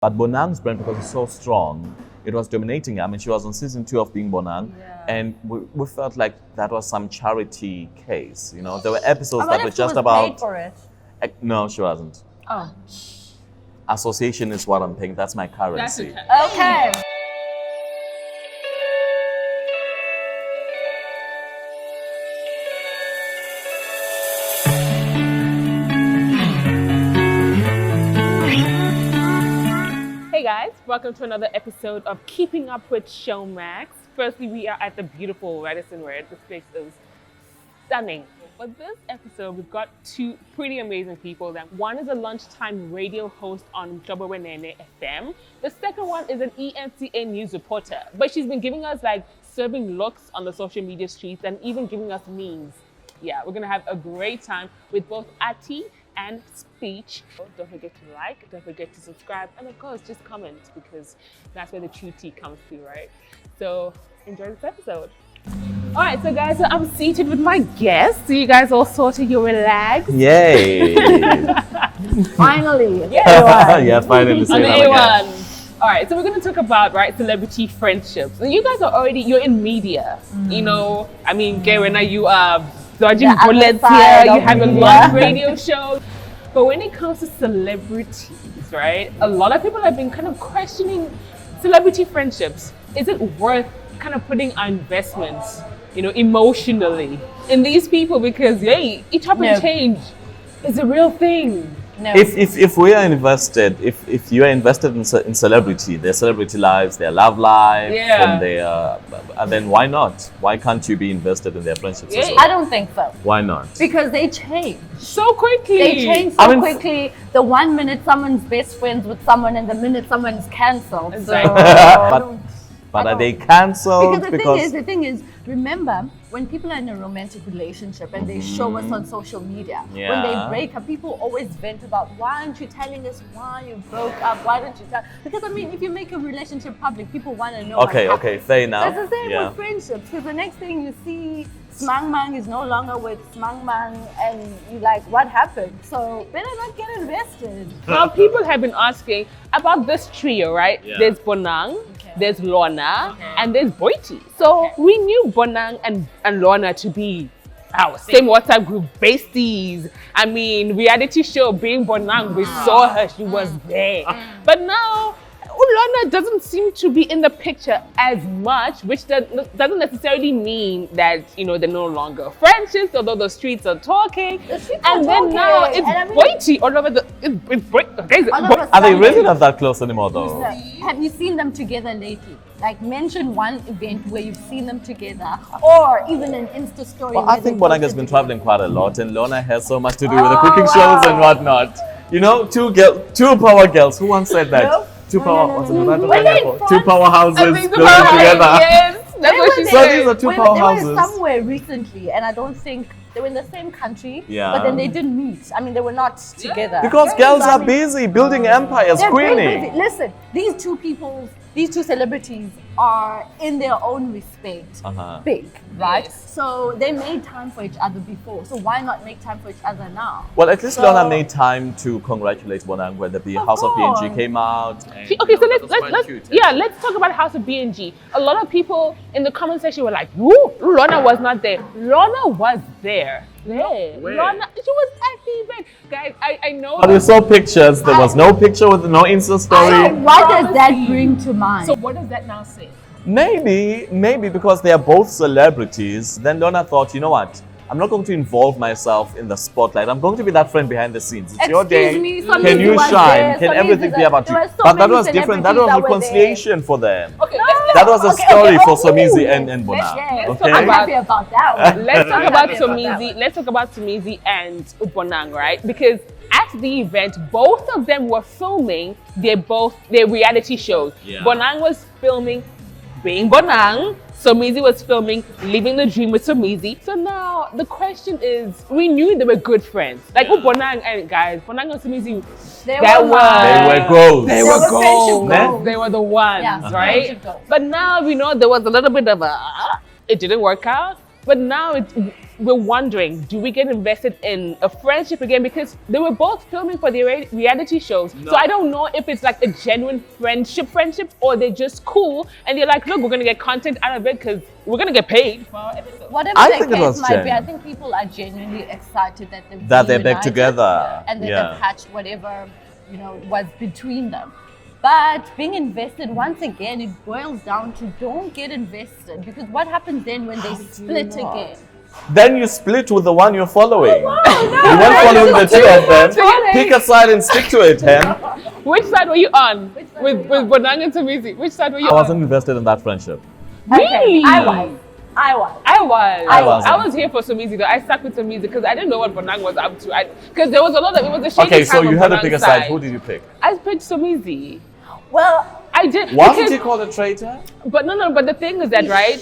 But Bonang's brand, because it's so strong, it was dominating. I mean, she was on season 2 of Being Bonang, and we felt like that was some charity case. You know, there were episodes that were just about. Paid for it. No, she wasn't. Oh. Association is what I'm paying. That's my currency. Okay. Hey guys, welcome to another episode of Keeping Up with Showmax. Firstly, we are at the beautiful Radisson Red. This place is stunning. For this episode, we've got two pretty amazing people. One is a lunchtime radio host on Oloruntoba FM. The second one is an ENCA news reporter. But she's been giving us serving looks on the social media streets and even giving us memes. Yeah, we're gonna have a great time with both Ati and Speech. Don't forget to like, don't forget to subscribe, and of course, just comment, because that's where the true tea comes through, right? So enjoy this episode. All right, so guys, I'm seated with my guests. So you guys all sorted, you're relaxed? Yay! Finally. Yeah, finally. On the A1. All right, so we're going to talk about, celebrity friendships. So you guys are you're in media. You know, I mean, Garena, you are dodging bullets here. You have a lot of radio shows. But when it comes to celebrities, right, a lot of people have been kind of questioning celebrity friendships. Is it worth kind of putting our investments, emotionally in these people? Because, each up and change is a real thing. No. If we are invested, if you are invested in celebrity, their celebrity lives, their love life, then why not? Why can't you be invested in their friendships as well? I don't think so. Why not? Because they change so quickly. They change so quickly. The 1 minute someone's best friends with someone, and the minute someone's cancelled. But are they cancelled? Because the thing is, remember, when people are in a romantic relationship and they show us on social media, when they break up, people always vent about, why aren't you telling us why you broke up? Why don't you tell? Because, if you make a relationship public, people want to know. Okay, fair enough. That's the same with friendships. Because the next thing you see, Smangmang is no longer with Smangmang, and you're like, what happened? So better not get invested. Now, people have been asking about this trio, right? Yeah. There's Bonang, there's Lorna, and there's Boity. So we knew Bonang and Lorna to be our same WhatsApp group besties. I mean, reality show Being Bonang, we saw her, she was there. But now, Lorna doesn't seem to be in the picture as much, which doesn't necessarily mean that, they're no longer friendships, although the streets are talking. And then now it's Boity all over the... Are they really not that close anymore, though? Have you seen them together lately? Mention one event where you've seen them together, or even an Insta story. Well, I think Bonang has been traveling quite a lot, and Lorna has so much to do with the cooking shows and whatnot. Two power girls. Who once said that? Two powerhouses building together. Yes, that's what she said. So these are two powerhouses. They were somewhere recently, and I don't think they were in the same country. Yeah. But then they didn't meet. They were not together. Because girls are busy building empires, Queenie. Listen, these two celebrities are in their own respect big, right? Yes. So they made time for each other before. So why not make time for each other now? Well, at least Lorna made time to congratulate Bonang when the House of BNG came out. Okay, so let's talk about House of BNG. A lot of people in the comment section were like, "Ooh, Lorna was not there." Lorna was there. Lorna, she was at the event. Guys, I know. But we saw pictures. There was no picture with no Insta story. What does that bring to mind? So what does that now say? Maybe because they are both celebrities, then Lorna thought, you know what? I'm not going to involve myself in the spotlight. I'm going to be that friend behind the scenes. It's your day. Can you shine? Can everything be about you? But that was different. That was reconciliation for them. Okay, that was a story for Somizi and Bonang. Okay? I'm happy about that one. Let's talk about Somizi. Let's talk about Somizi and Bonang, right? Because at the event, both of them were filming their reality shows. Yeah. Bonang was filming Being Bonang. Somizi was filming Living the Dream with Somizi. So now the question is, we knew they were good friends. Bonang and Somizi, they were goals. They were the ones, right? But now we know there was a little bit of it didn't work out. But now we're wondering, do we get invested in a friendship again? Because they were both filming for their reality shows. No. So I don't know if it's like a genuine friendship, or they're just cool and they're like, look, we're going to get content out of it because we're going to get paid for our episode. Whatever the case might be, I think people are genuinely excited that they're back together and that they've patched whatever, was between them. But being invested, once again, it boils down to don't get invested, because what happens then when they split again? Then you split with the one you're following. Oh, wow, no, you weren't following the two of them. Pick a side and stick to it, Hen. Which side were you on? With Bonang and Somizi? Which side were you on? I wasn't invested in that friendship. Really? I was here for Somizi though. I stuck with Somizi because I didn't know what Bonang was up to. Because there was a lot of, it was a shaky time. Okay, so you had to pick a side. Who did you pick? I picked Somizi. Well, I did. Wasn't he called a traitor? But no, but the thing is that, right?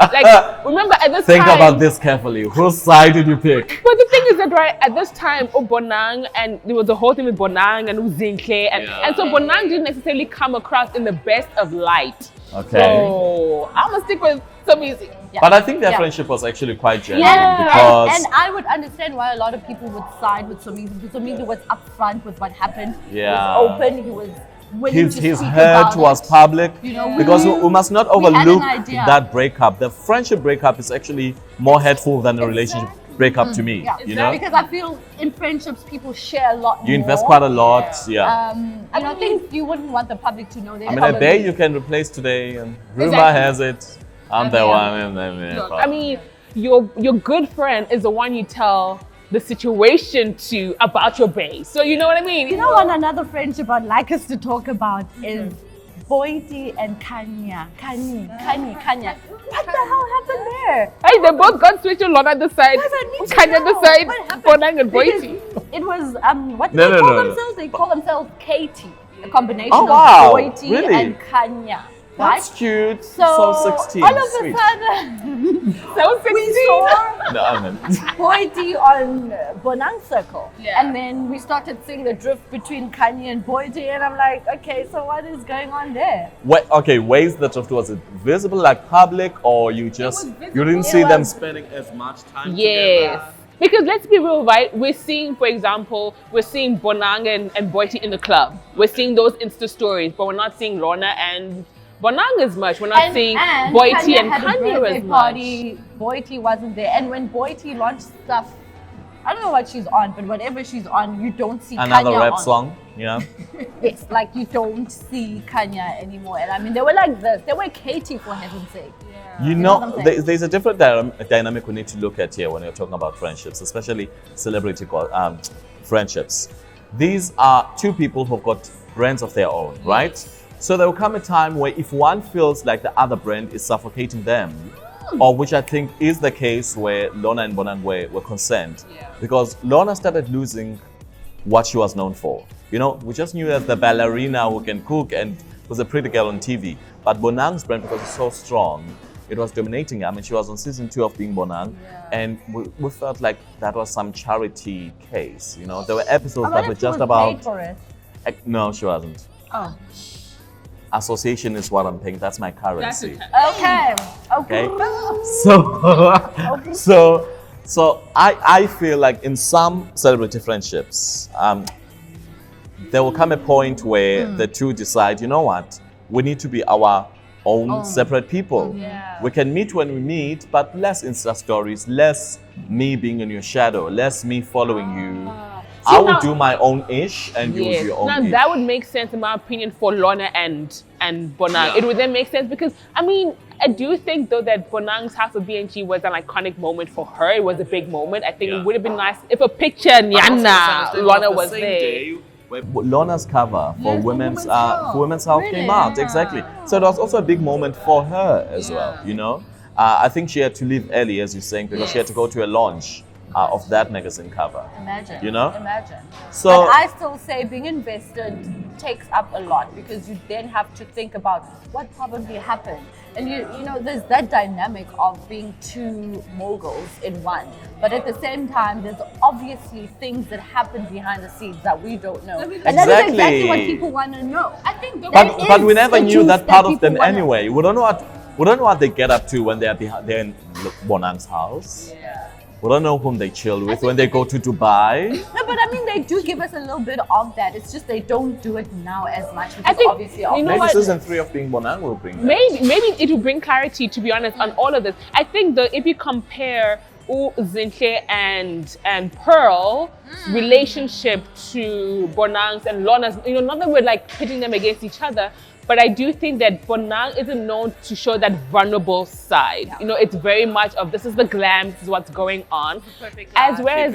Like, remember at this time. Think about this carefully. Whose side did you pick? But the thing is that, right, at this time, Bonang, and there was a whole thing with Bonang and Uzinkle, and so Bonang didn't necessarily come across in the best of light. Okay. So I'm gonna stick with Somizi. Yeah. But I think their friendship was actually quite genuine because... And I would understand why a lot of people would side with Somizi, because Somizi was upfront with what happened. Yeah. He was open, he was willing to speak his hurt was public, because we must not overlook that breakup. The friendship breakup is actually more hurtful than the relationship breakup to me. Yeah. Because I feel in friendships people share a lot. You invest quite a lot. I think you wouldn't want the public to know. I mean, a day you can replace today, and rumor has it I'm the one. I mean, your good friend is the one you tell the situation to about your base. So you know what I mean? You know what another friendship I'd like us to talk about is Boity and Kanya. Kanya. What the hell happened there? Hey, they both got switched to Lorna the side, Kanya the side, Bonang and Boity. It was what do they call themselves? They call themselves Katie. A combination of Boity and Kanya. That's cute. So 16. All of a sudden, so 16. We saw no, Boity on Bonang Circle. Yeah. And then we started seeing the drift between Kanye and Boity, and I'm like, okay, so what is going on there? Where's the drift? Was it visible, like public, or you didn't see them spending as much time together? Because let's be real, right? We're seeing, for example, Bonang and Boity in the club. We're seeing those Insta stories, but we're not seeing Lorna and Bonang as much. We're not seeing Boity and Kanya as much. Boity wasn't there. And when Boity launched stuff, I don't know what she's on, but whatever she's on, you don't see Kanya another rap song, Yes, like you don't see Kanya anymore. And I mean, they were like this. They were Katie, for heaven's sake. You know, there's a different dynamic we need to look at here when you're talking about friendships, especially celebrity friendships. These are two people who've got brands of their own, right? So there will come a time where if one feels like the other brand is suffocating them, or which I think is the case where Lorna and Bonang were concerned, because Lorna started losing what she was known for. You know, we just knew that the ballerina who can cook and was a pretty girl on TV, but Bonang's brand, because it's so strong, it was dominating. I mean, she was on season 2 of Being Bonang, and we felt like that was some charity case. You know, there were episodes that were just about. Paid for it. No, she wasn't. Oh. Association is what I'm paying. That's my currency. Okay. So I feel like in some celebrity friendships, there will come a point where the two decide, you know what, we need to be our own separate people. We can meet when we meet, but less Insta stories, less me being in your shadow, less me following you. I would do my own ish, and you would do your own ish. That would make sense in my opinion for Lorna and Bonang. It would then make sense because, I mean, I do think though that Bonang's House of BNG was an iconic moment for her. It was a big moment. I think it would have been nice if a picture Nyana Lorna was there. Lorna's cover for Women's Health came out, exactly. So it was also a big moment for her as well, you know. I think she had to leave early, as you're saying, because she had to go to a launch of that magazine cover. Imagine. You know? Imagine. So, but I still say being invested takes up a lot, because you then have to think about what probably happened. And you know, there's that dynamic of being two moguls in one. But at the same time, there's obviously things that happen behind the scenes that we don't know. And that is exactly what people want to know. I think but we never knew that part of them anyway. We don't know what they get up to when they're Bonang's house. Yeah. We don't know whom they chill with when they go to Dubai. No, but I mean, they do give us a little bit of that. It's just they don't do it now as much. Because I think, obviously, maybe season 3 of Being Bonang will bring that. Maybe it will bring clarity, to be honest, on all of this. I think if you compare Zinhle and Pearl relationship to Bonang's and Lorna's, not that we're like pitting them against each other, but I do think that Bonang isn't known to show that vulnerable side. Yeah. It's very much of this is the glam, this is what's going on. As well as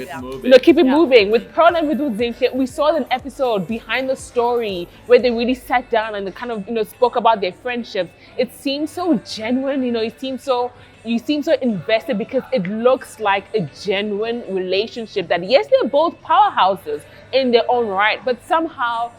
keep it moving. With Pearl and with Zinhle, we saw an episode behind the story where they really sat down and they kind of spoke about their friendships. It seemed so genuine, you seem so invested because it looks like a genuine relationship that yes, they're both powerhouses in their own right, but somehow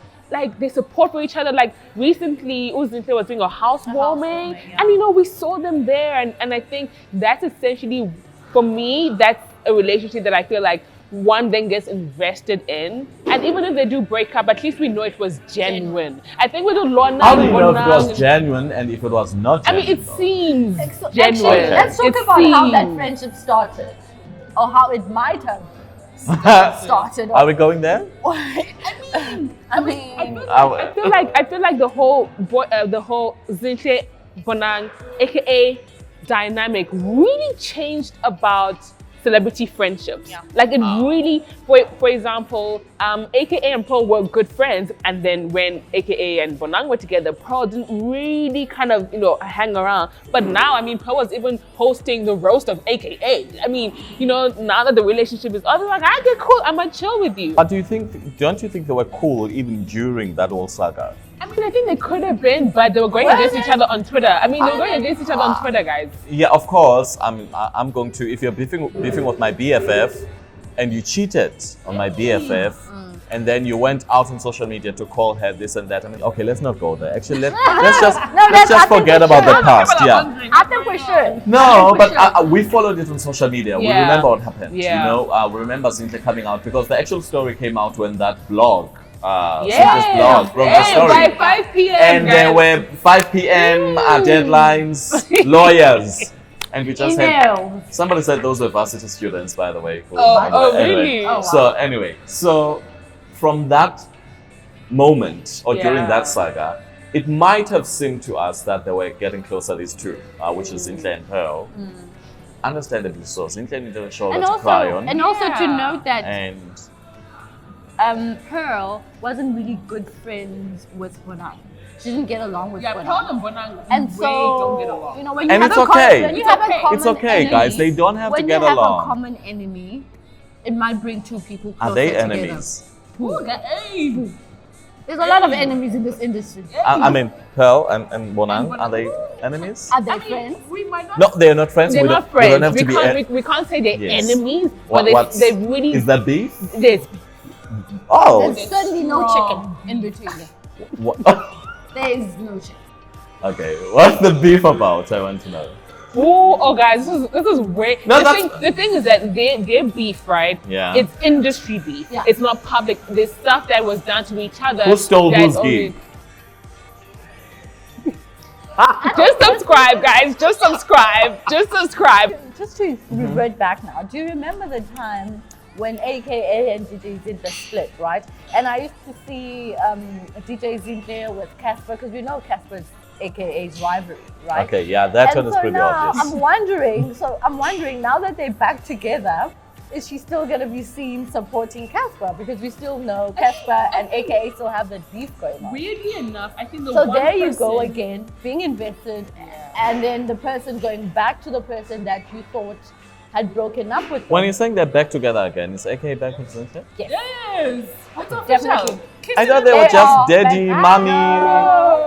they support for each other. Like recently, Zinhle was doing a housewarming, and we saw them there, and I think that's essentially, for me, that's a relationship that I feel like one then gets invested in, and even if they do break up, at least we know it was genuine. I think with Lorna, how do you know if it was genuine and if it was not genuine? I mean, it seems genuine. Actually, let's talk about how that friendship started, or how it might have started. Are we going there? I feel like the whole Zinhle Bonang, aka dynamic, really changed about celebrity friendships. Yeah. Like it really, for example, AKA and Pearl were good friends, and then when AKA and Bonang were together, Pearl didn't really kind of hang around. But now, I mean, Pearl was even hosting the roast of AKA. I mean, now that the relationship is over, like, I get cool, I'm gonna chill with you. But don't you think they were cool even during that whole saga? I mean, I think they could have been, but they were going against each other on Twitter. I mean, they were going against each other on Twitter, guys. Yeah, of course. I'm going to, if you're beefing with my BFF and you cheated on my BFF and then you went out on social media to call her this and that. I mean, okay, let's not go there. Actually, let's just forget about the past. Yeah. I think we should. No, but we followed it on social media. Yeah. We remember what happened. Yeah. We remember Zinhle coming out because the actual story came out when that blog. Zinhle's blog broke the story. By 5 p.m. And there were 5 p.m. Deadlines, lawyers. And we just had, somebody said those were varsity students, by the way. Really? Anyway. So from that moment or during that saga, it might have seemed to us that they were getting closer, these two, which is Zinhle and Pearl. Understandably so. Zinhle needed a shoulder to cry on. And also to note that Pearl wasn't really good friends with Bonang. She didn't get along with Bonang. Pearl and Bonang don't get along. When you have it's okay, guys. They don't have to get along. When you have a common enemy, it might bring two people closer together. Are they enemies? There's a lot of enemies in this industry. I mean, Pearl and Bonang, are they enemies? Are they friends? We might not. No, they're not friends. They're not friends. We don't have to be. We can't say they're enemies. But they really. Is that beef? There's There's certainly no chicken in between them. There is no chicken. Okay, what's the beef about? I want to know. Oh, guys, this is way. The thing is that their beef, right? Yeah. It's industry beef. Yeah. It's not public. There's stuff that was done to each other. Who stole whose beef? Just subscribe, guys. Just subscribe. Just to revert back now. Do you remember the time when AKA and DJ did the split, right? And I used to see DJ Zinhle with Casper, because we know Casper's AKA's rivalry, right? Okay, yeah, that one is pretty obvious. I'm wondering now that they're back together, is she still going to be seen supporting Casper? Because we still know Casper and AKA still have that beef going on. Weirdly enough, I think you go again, being invested, and then the person going back to the person that you thought had broken up with them. When you're saying they're back together again, is AKA back with Zinhle? Yes. Definitely. I thought they were just daddy, mommy.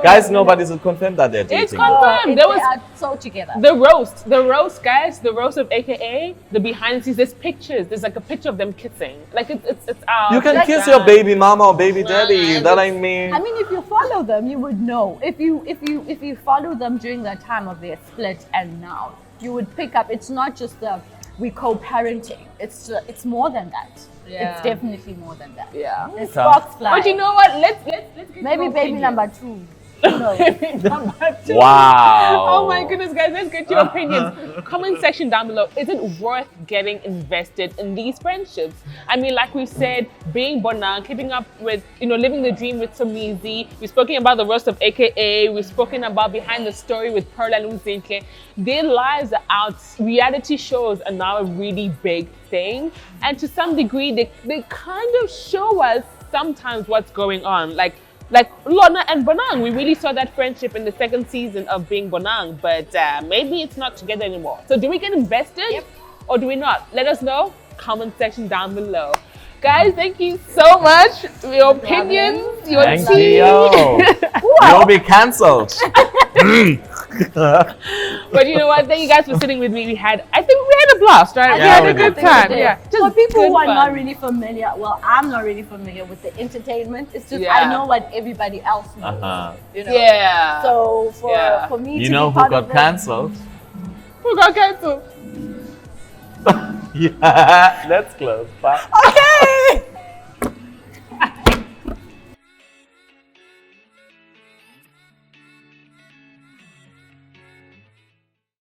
Guys, nobody's confirmed that they're dating. It's confirmed. They are so together. The roast, guys. The roast of AKA. The behind the scenes. There's pictures. There's like a picture of them kissing. Like it's you can kiss your baby mama or baby daddy. That I mean. I mean, if you follow them, you would know. If you follow them during the time of their split and now, you would pick up. It's not just we co-parenting. It's more than that. Yeah. It's definitely more than that. Yeah. The sparks fly. But you know what? Let's get maybe baby number 2. Number 2. Wow. Oh my goodness, guys, let's get your opinions. Comment section down below. Is it worth getting invested in these friendships? I mean, like we said, being Bonang, keeping up with, living the dream with Somizi. We've spoken about the roast of AKA. We've spoken about behind the story with Pearl and Uzinhle. Their lives are out. Reality shows are now a really big thing. And to some degree, they kind of show us sometimes what's going on. Like Lorna and Bonang, we really saw that friendship in the second season of being Bonang, but maybe it's not together anymore. So do we get invested or do we not? Let us know. Comment section down below. Guys, thank you so much for your opinions, your tea. You'll be cancelled. But you know what? Thank you guys for sitting with me. I think we had a blast, right? Yeah, we had a good time. Yeah. For people who are not really familiar, well, I'm not really familiar with the entertainment. It's just I know what everybody else knows. Yeah. So for me, you know who got cancelled? Who got cancelled? Yeah, let's close. Bye. Okay.